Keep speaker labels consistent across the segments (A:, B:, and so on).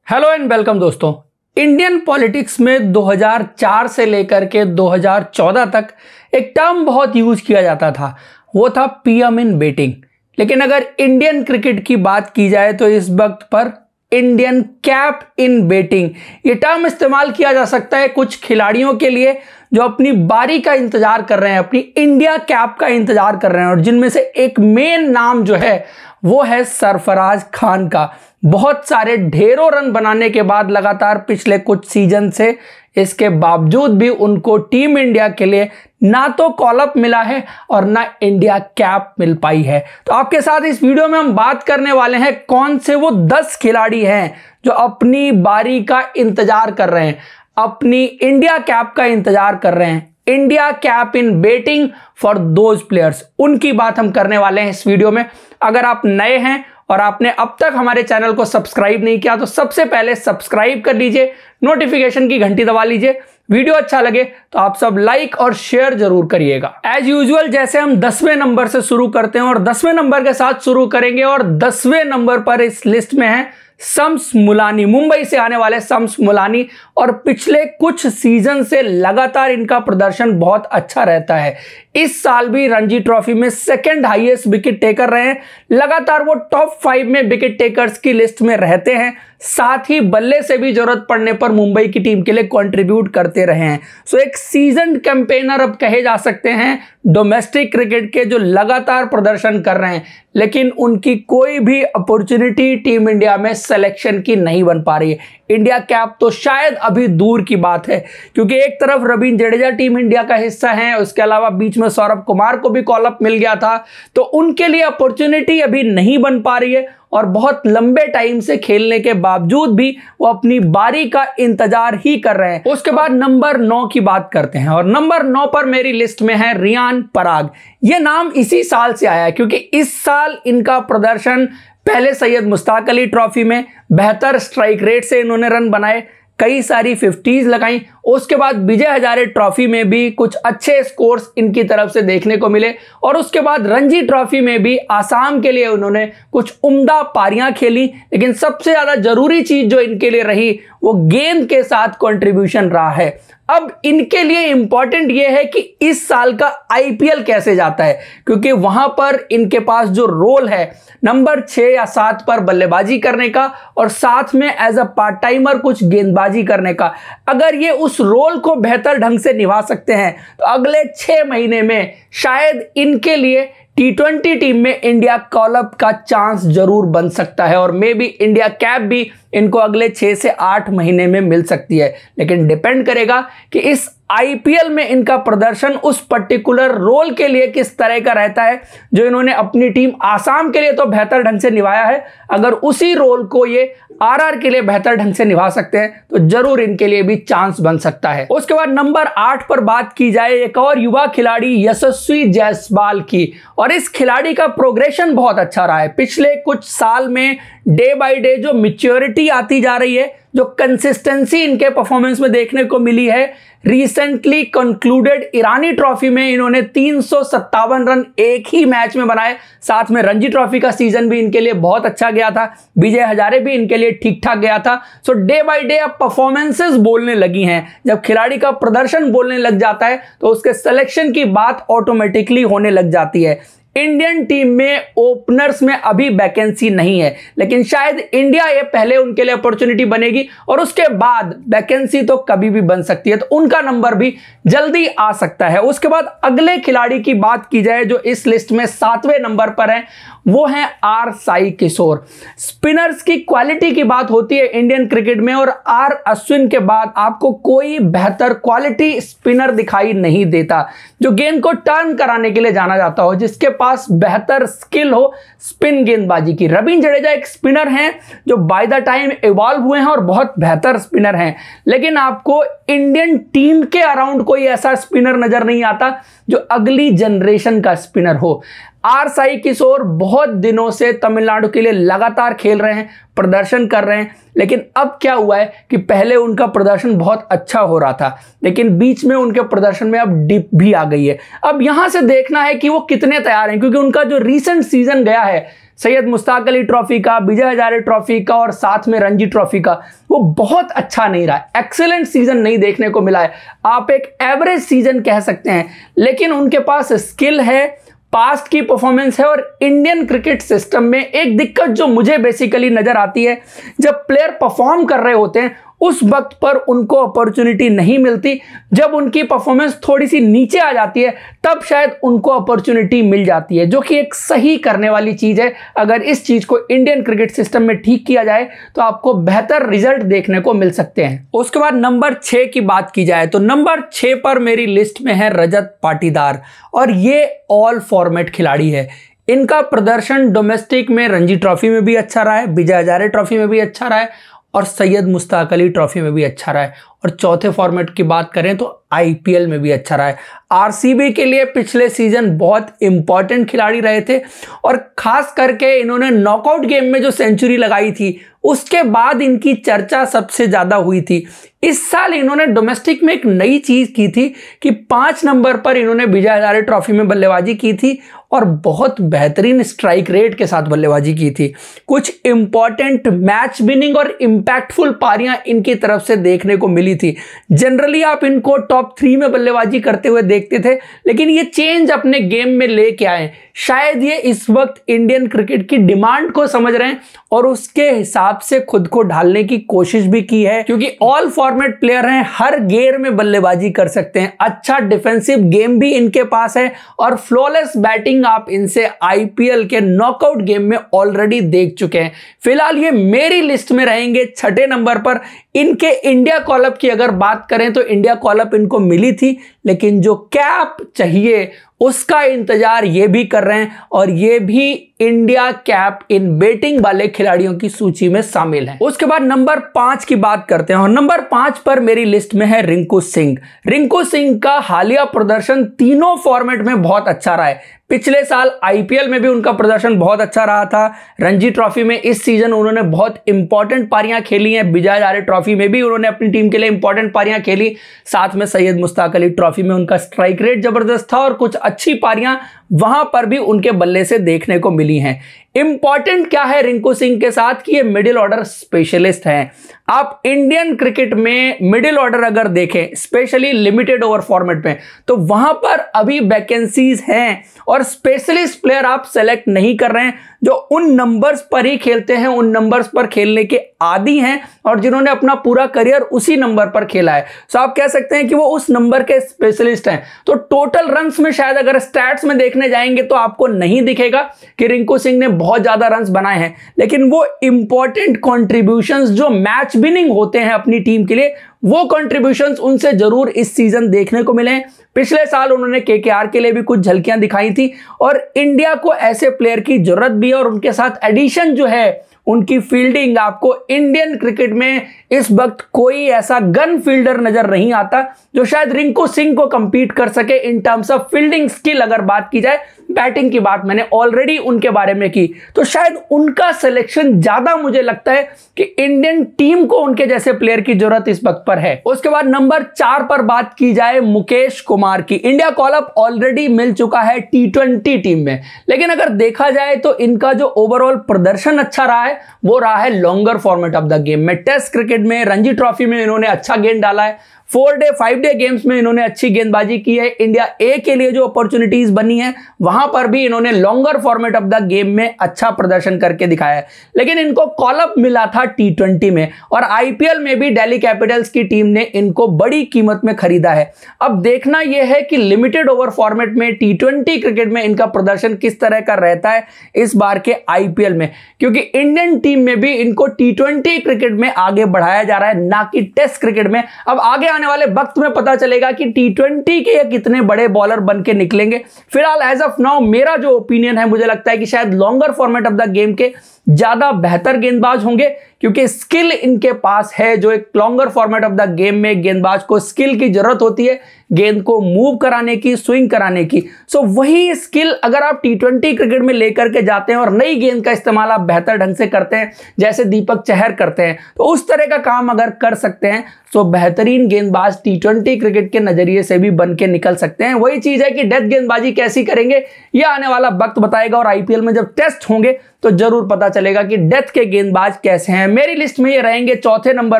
A: Hello and welcome दोस्तों। Indian politics में 2004 से लेकर के 2014 तक एक टर्म बहुत यूज किया जाता था, वो था पीएम इन वेटिंग। लेकिन अगर इंडियन क्रिकेट की बात की जाए तो इस वक्त पर इंडियन कैप इन वेटिंग ये टर्म इस्तेमाल किया जा सकता है कुछ खिलाड़ियों के लिए जो अपनी बारी का इंतजार कर रहे हैं, अपनी इंडिया कैप का इंतजार कर रहे हैं, और जिनमें से एक मेन नाम जो है वो है सरफराज खान का। बहुत सारे ढेरों रन बनाने के बाद लगातार पिछले कुछ सीजन से इसके बावजूद भी उनको टीम इंडिया के लिए ना तो कॉल अप मिला है और ना इंडिया कैप मिल पाई है। तो आपके साथ इस वीडियो में हम बात करने वाले हैं कौन से वो 10 खिलाड़ी हैं जो अपनी बारी का इंतजार कर रहे हैं, अपनी इंडिया कैप का इंतजार कर रहे हैं, India cap in waiting for those players. उनकी बात हम करने वाले हैं इस वीडियो में। अगर आप नए हैं और आपने अब तक हमारे चैनल को सब्सक्राइब नहीं किया तो सबसे पहले सब्सक्राइब कर लीजिए, नोटिफिकेशन की घंटी दबा लीजिए। वीडियो अच्छा लगे तो आप सब लाइक और शेयर जरूर करिएगा। एज यूजुअल जैसे हम 10वें नंबर से शुरू करते हैं और 10वें नंबर के साथ शुरू करेंगे, और 10वें नंबर पर इस लिस्ट में है शम्स मुलानी, मुंबई से आने वाले शम्स मुलानी। और पिछले कुछ सीजन से लगातार इनका प्रदर्शन बहुत अच्छा रहता है। इस साल भी रणजी ट्रॉफी में सेकंड हाईएस्ट विकेट टेकर रहे हैं, लगातार वो टॉप 5 में विकेट टेकर्स की लिस्ट में रहते हैं। साथ ही बल्ले से भी जरूरत पड़ने पर मुंबई की टीम के लिए कंट्रीब्यूट करते रहे हैं। सो एक सीजन्ड कैंपेनर अब कहे जा सकते हैं डोमेस्टिक क्रिकेट के, जो लगातार प्रदर्शन कर रहे हैं, लेकिन उनकी कोई भी अपॉर्चुनिटी टीम इंडिया में सिलेक्शन की नहीं बन पा रही है। इंडिया कैप तो शायद अभी दूर की बात है, क्योंकि एक तरफ रवींद्र जडेजा टीम इंडिया का हिस्सा है, उसके अलावा बीच में सौरभ कुमार को भी कॉल अप मिल गया था, तो उनके लिए अपॉर्चुनिटी अभी नहीं बन पा रही है। और बहुत लंबे टाइम से खेलने के बावजूद भी वो अपनी बारी का इंतजार ही कर रहे हैं। उसके बाद नंबर 9 की बात करते हैं, और नंबर 9 पर मेरी लिस्ट में है रियान पराग। ये नाम इसी साल से आया है, क्योंकि इस साल इनका प्रदर्शन पहले सैयद मुश्ताक अली ट्रॉफी में बेहतर स्ट्राइक रेट से इन्होंने रन बनाए, कई सारी 50s लगाई। उसके बाद विजय हजारे ट्रॉफी में भी कुछ अच्छे स्कोर्स इनकी तरफ से देखने को मिले, और उसके बाद रणजी ट्रॉफी में भी आसाम के लिए उन्होंने कुछ उम्दा पारियां खेली। लेकिन सबसे ज्यादा जरूरी चीज जो इनके लिए रही वो गेंद के साथ कंट्रीब्यूशन रहा है। अब इनके लिए इंपॉर्टेंट ये है कि इस साल का आईपीएल कैसे जाता है, क्योंकि वहां पर इनके पास जो रोल है नंबर 6 या 7 पर बल्लेबाजी करने का, और साथ में एज अ पार्ट टाइमर कुछ गेंदबाजी करने का। अगर ये उस रोल को बेहतर ढंग से निभा सकते हैं तो अगले 6 महीने में शायद इनके लिए T20 टीम में इंडिया कॉल अप का चांस जरूर बन सकता है, और मे बी इंडिया कैप भी इनको अगले 6 से 8 महीने में मिल सकती है। लेकिन डिपेंड करेगा कि इस आईपीएल में इनका प्रदर्शन उस पर्टिकुलर रोल के लिए किस तरह का रहता है जो इन्होंने अपनी टीम आसाम के लिए तो बेहतर ढंग से निभाया है। अगर उसी रोल को ये आरआर के लिए बेहतर ढंग से निभा सकते हैं तो जरूर इनके लिए भी चांस बन सकता है। उसके बाद नंबर 8 पर बात की जाए एक और युवा खिलाड़ी यशस्वी जायसवाल की, और इस खिलाड़ी का प्रोग्रेशन बहुत अच्छा रहा है। पिछले कुछ साल में डे बाय डे जो मैच्योरिटी आती जा रही है, जो कंसिस्टेंसी इनके परफॉर्मेंस में देखने को मिली है। रिसेंटली कंक्लूडेड ईरानी ट्रॉफी में इन्होंने 357 रन एक ही मैच में बनाए। साथ में रणजी ट्रॉफी का सीजन भी इनके लिए बहुत अच्छा गया था, विजय हजारे भी इनके लिए ठीक ठाक गया था। सो डे बाय डे अब परफॉर्मेंसेस बोलने लगी हैं। जब खिलाड़ी का प्रदर्शन बोलने लग जाता है तो उसके सिलेक्शन की बात ऑटोमेटिकली होने लग जाती है। इंडियन टीम में ओपनर्स में अभी वैकेंसी नहीं है, लेकिन शायद इंडिया ये पहले उनके लिए अपॉर्चुनिटी बनेगी, और उसके बाद वैकेंसी तो कभी भी बन सकती है, तो उनका नंबर भी जल्दी आ सकता है। उसके बाद अगले खिलाड़ी की बात की जाए जो इस लिस्ट में 7वें नंबर पर है, वो है आर साई किशोर। स्पिनर्स की क्वालिटी की बात होती है इंडियन क्रिकेट में, और आर अश्विन के बाद आपको कोई बेहतर क्वालिटी स्पिनर दिखाई नहीं देता जो गेंद को टर्न कराने के लिए जाना जाता हो, जिसके पास बेहतर स्किल हो स्पिन गेंदबाजी की। रवींद्र जडेजा एक स्पिनर हैं जो बाय द टाइम इवॉल्व हुए हैं और बहुत बेहतर स्पिनर हैं, लेकिन आपको इंडियन टीम के अराउंड कोई ऐसा स्पिनर नजर नहीं आता जो अगली जनरेशन का स्पिनर हो। आर साई किशोर बहुत दिनों से तमिलनाडु के लिए लगातार खेल रहे हैं, प्रदर्शन कर रहे हैं, लेकिन अब क्या हुआ है कि पहले उनका प्रदर्शन बहुत अच्छा हो रहा था, लेकिन बीच में उनके प्रदर्शन में अब डिप भी आ गई है। अब यहां से देखना है कि वो कितने तैयार हैं, क्योंकि उनका जो रीसेंट सीजन गया है सैयद मुश्ताक अली ट्रॉफी का, विजय हजारे ट्रॉफी का और साथ में रणजी ट्रॉफी का, वो बहुत अच्छा नहीं रहा, एक्सीलेंट सीजन नहीं देखने को मिला है। आप एक एवरेज सीजन कह सकते हैं, लेकिन उनके पास स्किल है, पास्ट की परफॉर्मेंस है और इंडियन क्रिकेट सिस्टम में एक दिक्कत जो मुझे बेसिकली नजर आती है, जब प्लेयर परफॉर्म कर रहे होते हैं उस वक्त पर उनको अपॉर्चुनिटी नहीं मिलती, जब उनकी परफॉर्मेंस थोड़ी सी नीचे आ जाती है तब शायद उनको अपॉर्चुनिटी मिल जाती है, जो कि एक सही करने वाली चीज है। अगर इस चीज को इंडियन क्रिकेट सिस्टम में ठीक किया जाए तो आपको बेहतर रिजल्ट देखने को मिल सकते हैं। उसके बाद नंबर 6 की बात की जाए तो नंबर 6 पर मेरी लिस्ट में है रजत पाटीदार, और ये ऑल फॉर्मेट खिलाड़ी है। इनका प्रदर्शन डोमेस्टिक में रणजी ट्रॉफी में भी अच्छा रहा है, विजय हजारे ट्रॉफी में भी अच्छा रहा है और सैयद मुश्ताक अली ट्रॉफी में भी अच्छा रहा है, और चौथे फॉर्मेट की बात करें तो आईपीएल में भी अच्छा रहा है। आरसीबी के लिए पिछले सीजन बहुत इंपॉर्टेंट खिलाड़ी रहे थे, और खास करके इन्होंने नॉकआउट गेम में जो सेंचुरी लगाई थी उसके बाद इनकी चर्चा सबसे ज्यादा हुई थी। इस साल इन्होंने डोमेस्टिक में एक नई चीज की थी कि 5 नंबर पर इन्होंने विजय हजारे ट्रॉफी में बल्लेबाजी की थी और बहुत बेहतरीन स्ट्राइक रेट के साथ बल्लेबाजी की थी। कुछ इंपॉर्टेंट मैच विनिंग और इंपैक्टफुल पारियां इनकी तरफ से देखने को मिली थी। जनरली आप इनको टॉप 3 में बल्लेबाजी करते हुए देखते थे, लेकिन ये चेंज अपने गेम में लेके आए। शायद ये इस वक्त इंडियन क्रिकेट की डिमांड को समझ रहे हैं और उसके हिसाब से खुद को ढालने की कोशिश भी की है, क्योंकि ऑल फॉर्मेट प्लेयर हैं, हर गेयर में बल्लेबाजी कर सकते हैं, अच्छा डिफेंसिव गेम भी इनके पास है और फ्लॉलेस बैटिंग आप इनसे आईपीएल के नॉकआउट गेम में ऑलरेडी देख चुके हैं। फिलहाल ये मेरी लिस्ट में रहेंगे 6ठे नंबर पर। इनके इंडिया कॉल अप की अगर बात करें तो इंडिया कॉल अप इनको मिली थी, लेकिन जो कैप चाहिए उसका इंतजार ये भी कर रहे हैं, और ये भी इंडिया कैप इन बैटिंग वाले खिलाड़ियों की सूची में शामिल है। उसके बाद नंबर 5 की बात करते हैं, और नंबर 5 पर मेरी लिस्ट में है रिंकू सिंह। रिंकू सिंह का हालिया प्रदर्शन तीनों फॉर्मेट में बहुत अच्छा रहा है। पिछले साल आईपीएल में भी उनका प्रदर्शन बहुत अच्छा रहा था, रणजी ट्रॉफी में इस सीजन उन्होंने बहुत इंपॉर्टेंट पारियां खेली हैं, विजय हजारे ट्रॉफी में भी उन्होंने अपनी टीम के लिए इंपॉर्टेंट पारियां खेली, साथ में सैयद मुश्ताक अली ट्रॉफी में उनका स्ट्राइक रेट जबरदस्त था और कुछ अच्छी पारियां वहां पर भी उनके बल्ले से देखने को मिली हैं। इंपॉर्टेंट क्या है रिंकू सिंह के साथ कि ये मिडिल ऑर्डर स्पेशलिस्ट हैं। आप इंडियन क्रिकेट में मिडिल ऑर्डर अगर देखें, स्पेशली लिमिटेड ओवर फॉर्मेट में, तो वहां पर अभी वैकेंसीज हैं और स्पेशलिस्ट प्लेयर आप सेलेक्ट नहीं कर रहे हैं जो उन नंबर्स पर ही खेलते हैं, उन नंबर्स पर खेलने के आदी हैं और जिन्होंने अपना पूरा करियर उसी नंबर पर खेला है। सो आप कह सकते हैं कि वो उस नंबर के स्पेशलिस्ट हैं। तो टोटल रन्स में शायद अगर स्टैट्स में देखने जाएंगे तो आपको नहीं दिखेगा कि रिंकू सिंह ने बहुत ज्यादा रन्स बनाए हैं, लेकिन वो इंपॉर्टेंट कॉन्ट्रीब्यूशंस जो मैच विनिंग होते हैं अपनी टीम के लिए, वो कंट्रीब्यूशंस उनसे जरूर इस सीजन देखने को मिले हैं। पिछले साल उन्होंने केकेआर के लिए भी कुछ झलकियां दिखाई थी, और इंडिया को ऐसे प्लेयर की जरूरत भी है, और उनके साथ एडिशन जो है उनकी फील्डिंग, आपको इंडियन क्रिकेट में इस वक्त कोई ऐसा गन फील्डर नजर नहीं आता जो शायद रिंकू सिंह को कंपीट कर सके in terms of fielding skill. अगर बात की जाए, बैटिंग की बात मैंने ऑलरेडी उनके बारे में की, तो शायद उनका सिलेक्शन ज्यादा मुझे लगता है कि इंडियन टीम को उनके जैसे प्लेयर की जरूरत इस वक्त पर है। उसके बाद नंबर 4 पर बात की जाए मुकेश कुमार की। इंडिया कॉल अप ऑलरेडी मिल चुका है T20 टीम में, लेकिन अगर देखा जाए तो इनका जो ओवरऑल प्रदर्शन अच्छा रहा है वो रहा है longer format of the game में। टेस्ट क्रिकेट में, रणजी ट्रॉफी में इन्होंने अच्छा गेंद डाला है, 4-डे 5-डे गेम्स में इन्होंने अच्छी गेंदबाजी की है। इंडिया ए के लिए जो अपॉर्चुनिटीज बनी है वहां पर भी इन्होंने longer format of the game में अच्छा प्रदर्शन करके दिखाया है, लेकिन इनको कॉल अप मिला था T20 में, और आईपीएल में भी दिल्ली कैपिटल्स की टीम ने इनको बड़ी कीमत में खरीदा है। अब देखना यह है कि लिमिटेड ओवर फॉर्मेट में T20 क्रिकेट में इनका प्रदर्शन किस तरह का रहता है इस बार के आईपीएल में, क्योंकि इंडियन टीम में भी इनको T20 क्रिकेट में आगे बढ़ाया जा रहा है, ना कि टेस्ट क्रिकेट में। अब आगे आने वाले वक्त में पता चलेगा कि T20 के कितने बड़े बॉलर बन के निकलेंगे। फिलहाल एज ऑफ नाउ मेरा जो ओपिनियन है, मुझे लगता है कि शायद longer format of the game के ज्यादा बेहतर गेंदबाज होंगे, क्योंकि स्किल इनके पास है। जो एक longer format of the game में गेंदबाज को स्किल की जरूरत होती है, गेंद को मूव कराने की, स्विंग कराने की। सो वही स्किल अगर आप T20 क्रिकेट में लेकर के जाते हैं और नई गेंद का इस्तेमाल आप बेहतर ढंग से करते हैं, जैसे दीपक चहर करते हैं, तो उस तरह का काम अगर कर सकते हैं तो बेहतरीन गेंदबाज T20 क्रिकेट के नजरिए से भी बन के निकल सकते हैं। वही चीज है कि डेथ गेंदबाजी कैसी करेंगे ये आने वाला वक्त बताएगा, और आईपीएल में जब टेस्ट होंगे तो जरूर पता चलेगा कि डेथ के गेंदबाज कैसे हैं। मेरी लिस्ट में ये रहेंगे चौथे नंबर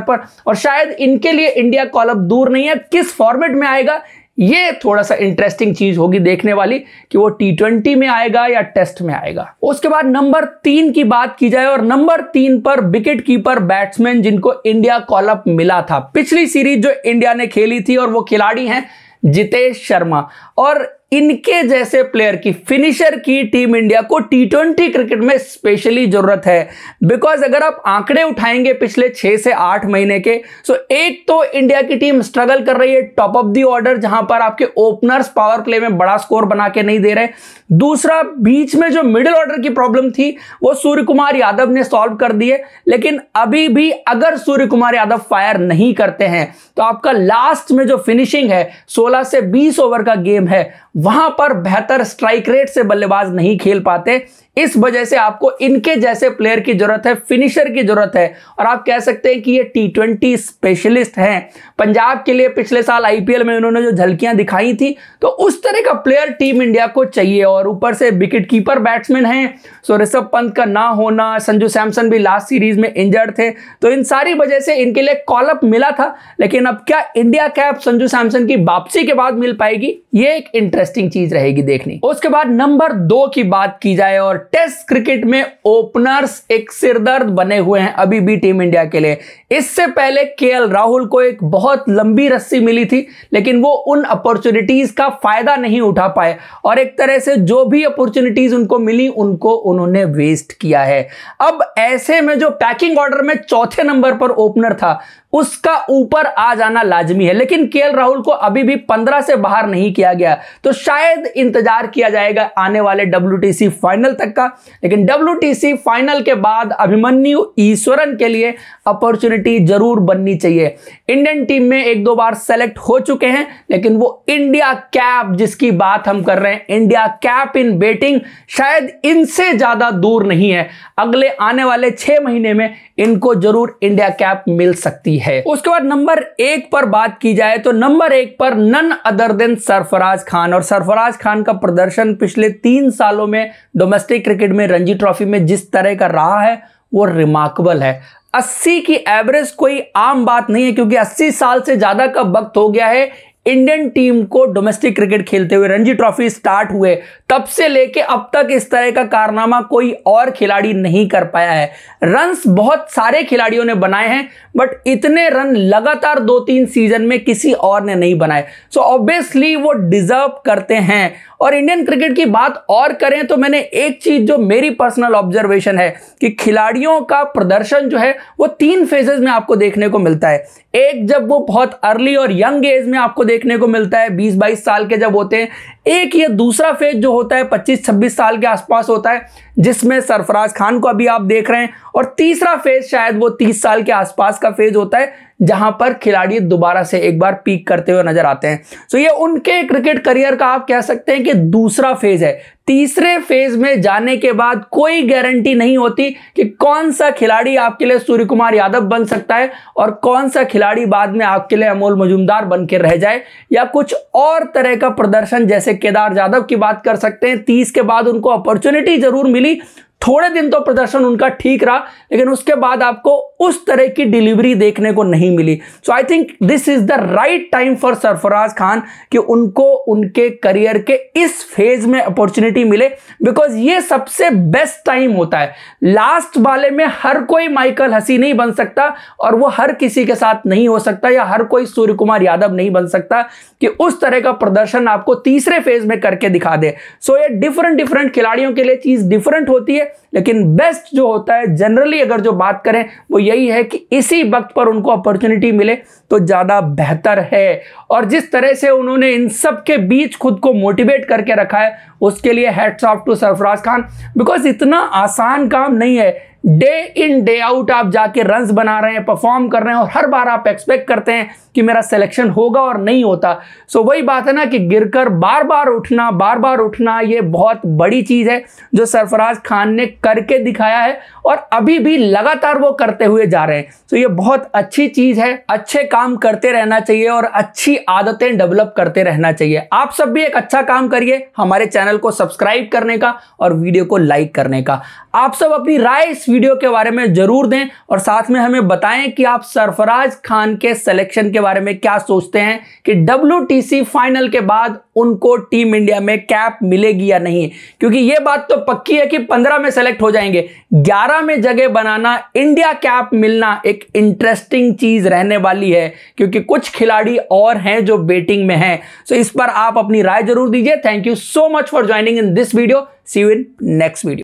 A: पर, और शायद इनके लिए इंडिया कॉल अप दूर नहीं है। किस फॉर्मेट में आएगा ये थोड़ा सा इंटरेस्टिंग चीज होगी देखने वाली, कि वो T20 में आएगा या टेस्ट में आएगा। उसके बाद नंबर 3 की बात की जाए, और नंबर 3 पर विकेट कीपर बैट्समैन जिनको इंडिया कॉल अप मिला था पिछली सीरीज जो इंडिया ने खेली थी, और वो खिलाड़ी हैं जितेश शर्मा। और इनके जैसे प्लेयर की, फिनिशर की टीम इंडिया को T20 क्रिकेट में स्पेशली जरूरत है। बिकॉज अगर आप आंकड़े उठाएंगे पिछले 6 से 8 महीने के, सो एक तो इंडिया की टीम स्ट्रगल कर रही है टॉप ऑफ द ऑर्डर, जहां पर आपके ओपनर्स पावर प्ले में बड़ा स्कोर बना के नहीं दे रहे। दूसरा, बीच में जो मिडिल ऑर्डर की प्रॉब्लम थी वो सूर्य कुमार यादव ने सॉल्व कर दी है, लेकिन अभी भी अगर सूर्य कुमार यादव फायर नहीं करते हैं तो आपका लास्ट में जो फिनिशिंग है, 16 से 20 ओवर का गेम है, वहां पर बेहतर स्ट्राइक रेट से बल्लेबाज नहीं खेल पाते। इस वजह से आपको इनके जैसे प्लेयर की जरूरत है, फिनिशर की जरूरत है। और आप कह सकते हैं कि ये T20 स्पेशलिस्ट हैं। पंजाब के लिए पिछले साल IPL में उन्होंने जो झलकियां दिखाई थी, तो उस तरह का प्लेयर टीम इंडिया को चाहिए। और ऊपर से विकेट कीपर बैट्समैन हैं, सो ऋषभ पंत का ना होना, संजू सैमसन भी लास्ट सीरीज में इंजर्ड थे, तो इन सारी वजह से इनके लिए कॉल अप मिला था। लेकिन अब क्या इंडिया कैप संजू सैमसन की वापसी के बाद मिल पाएगी, ये एक इंटरेस्टिंग चीज रहेगी देखनी। उसके बाद नंबर 2 की बात की जाए, और टेस्ट क्रिकेट में ओपनर्स एक सिरदर्द बने हुए हैं अभी भी टीम इंडिया के लिए। इससे पहले KL राहुल को एक बहुत लंबी रस्सी मिली थी, लेकिन वो उन अपॉर्चुनिटीज का फायदा नहीं उठा पाए, और एक तरह से जो भी अपॉर्चुनिटीज उनको मिली उनको उन्होंने वेस्ट किया है। अब ऐसे में जो पैकिंग ऑर्डर में चौथे नंबर पर ओपनर था, उसका ऊपर आ जाना लाजमी है। लेकिन KL राहुल को अभी भी 15 से बाहर नहीं किया गया, तो शायद इंतजार किया जाएगा आने वाले WTC फाइनल तक का। लेकिन WTC फाइनल के बाद अभिमन्यु ईश्वरन के लिए अपॉर्चुनिटी जरूर बननी चाहिए। इंडियन टीम में 1-2 बार सेलेक्ट हो चुके हैं, लेकिन वो इंडिया कैप जिसकी बात हम कर रहे हैं, इंडिया कैप इन बैटिंग, शायद इनसे ज्यादा दूर नहीं है। अगले आने वाले 6 महीने में इनको जरूर इंडिया कैप मिल सकती है। उसके बाद नंबर 1 पर बात की जाए, तो नंबर 1 पर none other than Sarfaraz Khan. और सरफराज खान का प्रदर्शन पिछले 3 सालों में डोमेस्टिक क्रिकेट में रणजी ट्रॉफी में जिस तरह का रहा है वो रिमार्केबल है। 80 की एवरेज कोई आम बात नहीं है, क्योंकि 80 साल से ज्यादा का वक्त हो गया है इंडियन टीम को डोमेस्टिक क्रिकेट खेलते हुए। रणजी ट्रॉफी स्टार्ट हुए तब से लेके अब तक इस तरह का कारनामा कोई और खिलाड़ी नहीं कर पाया है। रन्स बहुत सारे खिलाड़ियों ने बनाए हैं, बट इतने रन लगातार 2-3 सीजन में किसी और ने नहीं बनाए। सो ऑब्वियसली वो डिजर्व करते हैं। और इंडियन क्रिकेट की बात और करें तो मैंने एक चीज जो मेरी पर्सनल ऑब्जर्वेशन है कि खिलाड़ियों का प्रदर्शन जो है वो 3 फेजेस में आपको देखने को मिलता है। एक, जब वो बहुत अर्ली और यंग एज में आपको देखने को मिलता है, 20-22 साल के जब होते हैं। एक ये दूसरा फेज जो होता है 25-26 साल के आसपास होता है, जिसमें सरफराज खान को अभी आप देख रहे हैं। और तीसरा फेज शायद वो 30 साल के आसपास का फेज होता है, जहां पर खिलाड़ी दोबारा से एक बार पीक करते हुए नजर आते हैं। सो ये उनके क्रिकेट करियर का आप कह सकते हैं कि दूसरा फेज है। तीसरे फेज में जाने के बाद कोई गारंटी नहीं होती कि कौन सा खिलाड़ी आपके लिए सूर्य कुमार यादव बन सकता है और कौन सा खिलाड़ी बाद में आपके लिए अमोल मजूमदार बन के रह जाए या कुछ और तरह का प्रदर्शन, जैसे केदार जाधव की बात कर सकते हैं। 30 के बाद उनको अपॉर्चुनिटी जरूर मिली, थोड़े दिन तो प्रदर्शन उनका ठीक रहा, लेकिन उसके बाद आपको उस तरह की डिलीवरी देखने को नहीं मिली। So I think this is the right time for Sarfaraz Khan कि उनको उनके करियर के इस फेज में अपॉर्चुनिटी मिले, बिकॉज ये सबसे बेस्ट टाइम होता है। लास्ट वाले में हर कोई माइकल हसी नहीं बन सकता, और वो हर किसी के साथ नहीं हो सकता, या हर कोई सूर्य कुमार यादव नहीं बन सकता कि उस तरह का प्रदर्शन आपको तीसरे फेज में करके दिखा दे। सो ये डिफरेंट खिलाड़ियों के लिए चीज डिफरेंट होती है, लेकिन बेस्ट जो होता है जनरली अगर जो बात करें वो यही है कि इसी वक्त पर उनको अपॉर्चुनिटी मिले तो ज्यादा बेहतर है। और जिस तरह से उन्होंने इन सब के बीच खुद को मोटिवेट करके रखा है, उसके लिए hats off to Sarfaraz Khan, because इतना आसान काम नहीं है डे इन डे आउट आप जाके रन्स बना रहे हैं, परफॉर्म कर रहे हैं और हर बार आप एक्सपेक्ट करते हैं कि मेरा सिलेक्शन होगा और नहीं होता। सो वही बात है ना कि गिरकर बार बार उठना ये बहुत बड़ी चीज है जो सरफराज खान ने करके दिखाया है और अभी भी लगातार वो करते हुए जा रहे हैं। तो ये बहुत अच्छी चीज है, अच्छे काम करते रहना चाहिए और अच्छी आदतें डेवलप करते रहना चाहिए। आप सब भी एक अच्छा काम करिए, हमारे चैनल को सब्सक्राइब करने का और वीडियो को लाइक करने का। आप सब अपनी राय इस वीडियो के बारे में जरूर दें और साथ में हमें बताएं कि आप सरफराज खान के सिलेक्शन के बारे में क्या सोचते हैं कि WTC फाइनल के बाद उनको टीम इंडिया में कैप मिलेगी या नहीं, क्योंकि यह बात तो पक्की है कि 15 में सेलेक्ट हो जाएंगे, 11 में जगह बनाना, इंडिया कैप मिलना एक इंटरेस्टिंग चीज रहने वाली है, क्योंकि कुछ खिलाड़ी और हैं जो बेटिंग में हैं। सो इस पर आप अपनी राय जरूर दीजिए। Thank you so much for joining in this video. See you in next video.